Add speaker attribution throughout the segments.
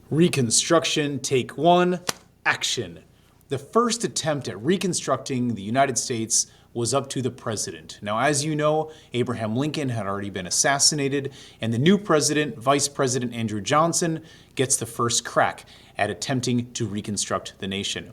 Speaker 1: Reconstruction, take one, action. The first attempt at reconstructing the United States was up to the president. Now, as you know, Abraham Lincoln had already been assassinated, and the new president, Vice President Andrew Johnson, gets the first crack at attempting to reconstruct the nation.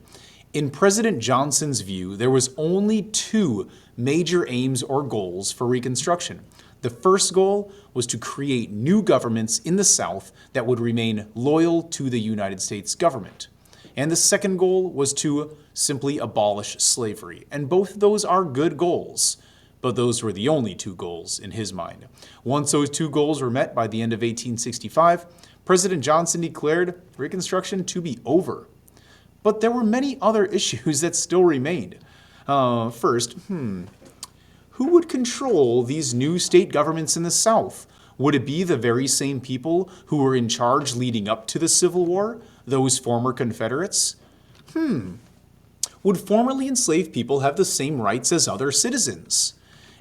Speaker 1: In President Johnson's view, there was only two major aims or goals for Reconstruction. The first goal was to create new governments in the South that would remain loyal to the United States government. And the second goal was to simply abolish slavery. And both of those are good goals, but those were the only two goals in his mind. Once those two goals were met by the end of 1865, President Johnson declared Reconstruction to be over. But there were many other issues that still remained. First, who would control these new state governments in the South? Would it be the very same people who were in charge leading up to the Civil War, those former Confederates? Would formerly enslaved people have the same rights as other citizens?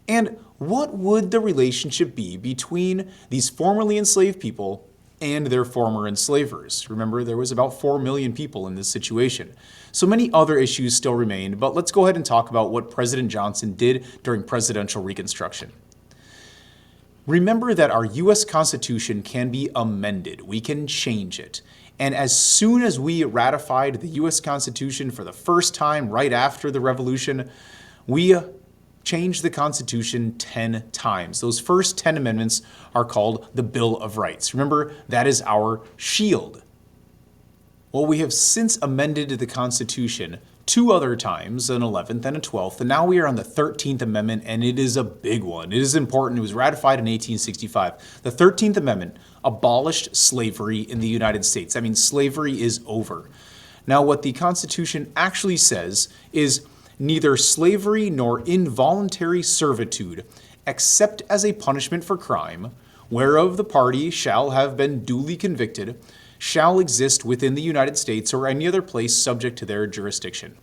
Speaker 1: And what would the relationship be between these formerly enslaved people and their former enslavers? Remember, there was about 4 million people in this situation. So many other issues still remained, but let's go ahead and talk about what President Johnson did during presidential Reconstruction. Remember that our U.S. Constitution can be amended. We can change it. And as soon as we ratified the U.S. Constitution for the first time right after the Revolution, we changed the Constitution 10 times. Those first 10 amendments are called the Bill of Rights. Remember, that is our shield. Well, we have since amended the Constitution 2 other times, an 11th and a 12th, and now we are on the 13th Amendment, and it is a big one. It is important. It was ratified in 1865. The 13th Amendment abolished slavery in the United States. That means slavery is over. Now, what the Constitution actually says is neither slavery nor involuntary servitude, except as a punishment for crime, whereof the party shall have been duly convicted, shall exist within the United States or any other place subject to their jurisdiction.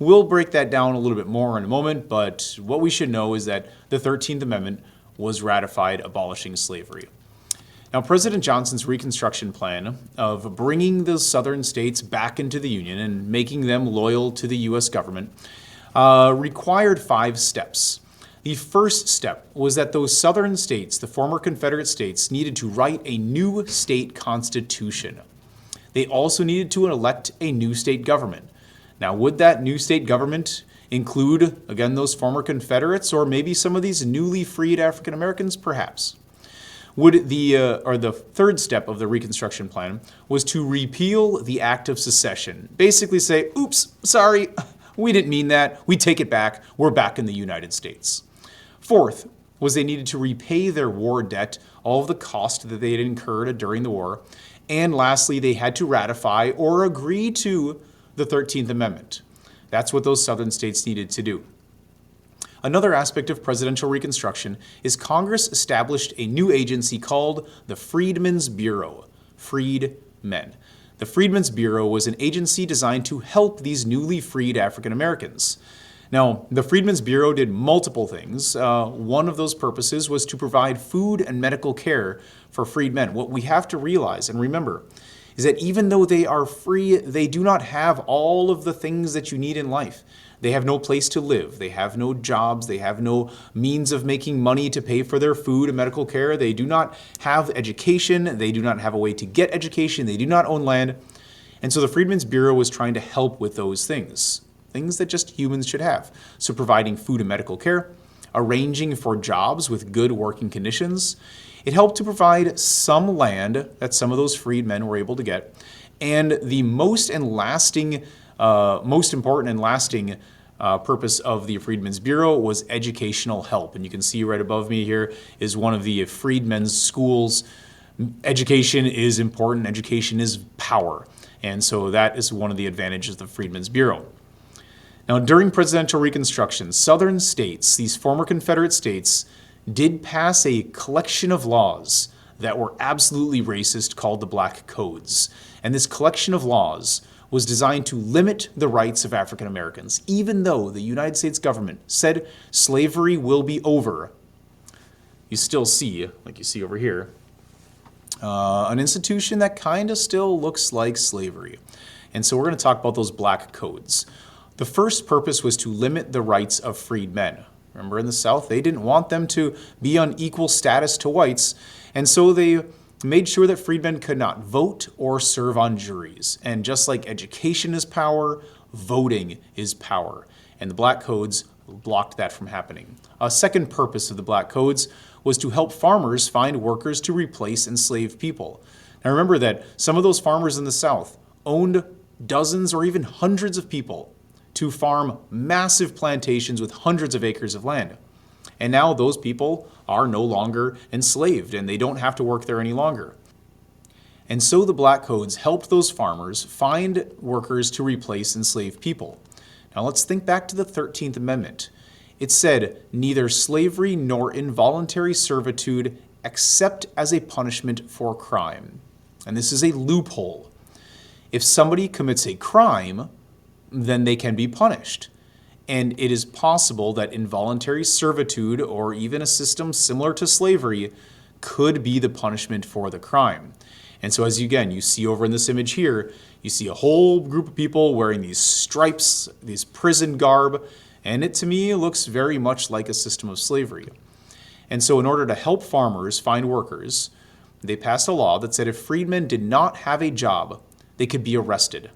Speaker 1: We'll break that down a little bit more in a moment, but what we should know is that the 13th Amendment was ratified abolishing slavery. Now, President Johnson's Reconstruction plan of bringing the southern states back into the Union and making them loyal to the U.S. government required 5 steps. The first step was that those southern states, the former Confederate states, needed to write a new state constitution. They also needed to elect a new state government. Now, would that new state government include, again, those former Confederates or maybe some of these newly freed African Americans? Perhaps. The third step of the Reconstruction plan was to repeal the Act of Secession. Basically say, oops, sorry, we didn't mean that. We take it back. We're back in the United States. Fourth was they needed to repay their war debt, all of the cost that they had incurred during the war. And lastly, they had to ratify or agree to the 13th Amendment. That's what those southern states needed to do. Another aspect of presidential Reconstruction is Congress established a new agency called the Freedmen's Bureau. Freedmen. The Freedmen's Bureau was an agency designed to help these newly freed African Americans. Now, the Freedmen's Bureau did multiple things. One of those purposes was to provide food and medical care for freed men. What we have to realize and remember is that even though they are free, they do not have all of the things that you need in life. They have no place to live. They have no jobs. They have no means of making money to pay for their food and medical care. They do not have education. They do not have a way to get education. They do not own land. And so the Freedmen's Bureau was trying to help with those things that just humans should have. So providing food and medical care, arranging for jobs with good working conditions. It helped to provide some land that some of those freed men were able to get. And the most important and lasting purpose of the Freedmen's Bureau was educational help. And you can see right above me here is one of the freedmen's schools. Education is important. Education is power. And so that is one of the advantages of the Freedmen's Bureau. Now, during presidential Reconstruction, southern states, these former Confederate states, did pass a collection of laws that were absolutely racist called the Black Codes. And this collection of laws was designed to limit the rights of African Americans. Even though the United States government said slavery will be over, you still see, like you see over here, an institution that kind of still looks like slavery. And so we're going to talk about those black codes. The first purpose was to limit the rights of freedmen. Remember, in the South, they didn't want them to be on equal status to whites, and so they made sure that freedmen could not vote or serve on juries. And just like education is power, voting is power. And the black codes blocked that from happening. A second purpose of the black codes was to help farmers find workers to replace enslaved people. Now remember that some of those farmers in the South owned dozens or even hundreds of people to farm massive plantations with hundreds of acres of land. And now those people are no longer enslaved and they don't have to work there any longer. And so the black codes helped those farmers find workers to replace enslaved people. Now let's think back to the 13th Amendment. It said, neither slavery nor involuntary servitude except as a punishment for crime. And this is a loophole. If somebody commits a crime, then they can be punished. And it is possible that involuntary servitude, or even a system similar to slavery, could be the punishment for the crime. And so as you see over in this image here, you see a whole group of people wearing these stripes, these prison garb, and it to me looks very much like a system of slavery. And so in order to help farmers find workers, they passed a law that said if freedmen did not have a job, they could be arrested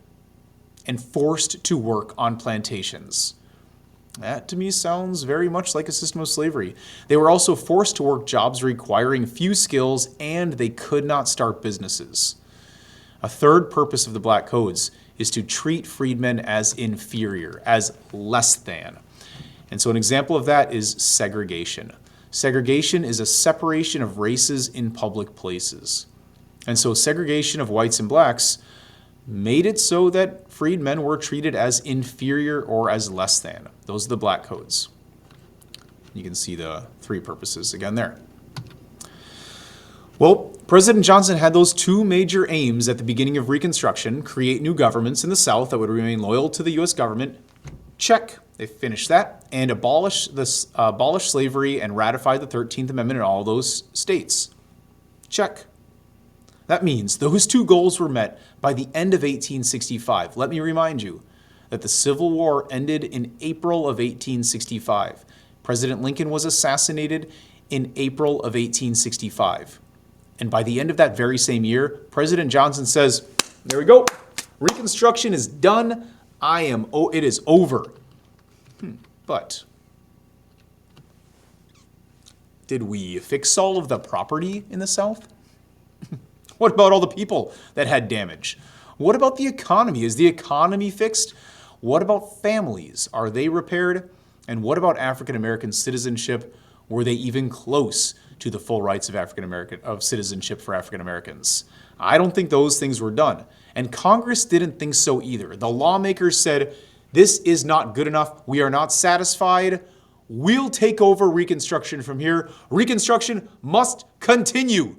Speaker 1: and forced to work on plantations. That to me sounds very much like a system of slavery. They were also forced to work jobs requiring few skills, and they could not start businesses. A third purpose of the black codes is to treat freedmen as inferior, as less than. And so an example of that is segregation. Segregation is a separation of races in public places. And so segregation of whites and blacks made it so that freedmen were treated as inferior or as less than. Those are the black codes. You can see the three purposes again there. Well, President Johnson had those two major aims at the beginning of Reconstruction: create new governments in the South that would remain loyal to the U.S. government. Check. They finished that. And abolish slavery and ratify the 13th Amendment in all those states. Check. That means those two goals were met by the end of 1865. Let me remind you that the Civil War ended in April of 1865. President Lincoln was assassinated in April of 1865. And by the end of that very same year, President Johnson says, there we go, Reconstruction is done. It is over. But did we fix all of the property in the South? What about all the people that had damage? What about the economy? Is the economy fixed? What about families? Are they repaired? And what about African American citizenship? Were they even close to the full rights of citizenship for African Americans? I don't think those things were done. And Congress didn't think so either. The lawmakers said, this is not good enough. We are not satisfied. We'll take over Reconstruction from here. Reconstruction must continue.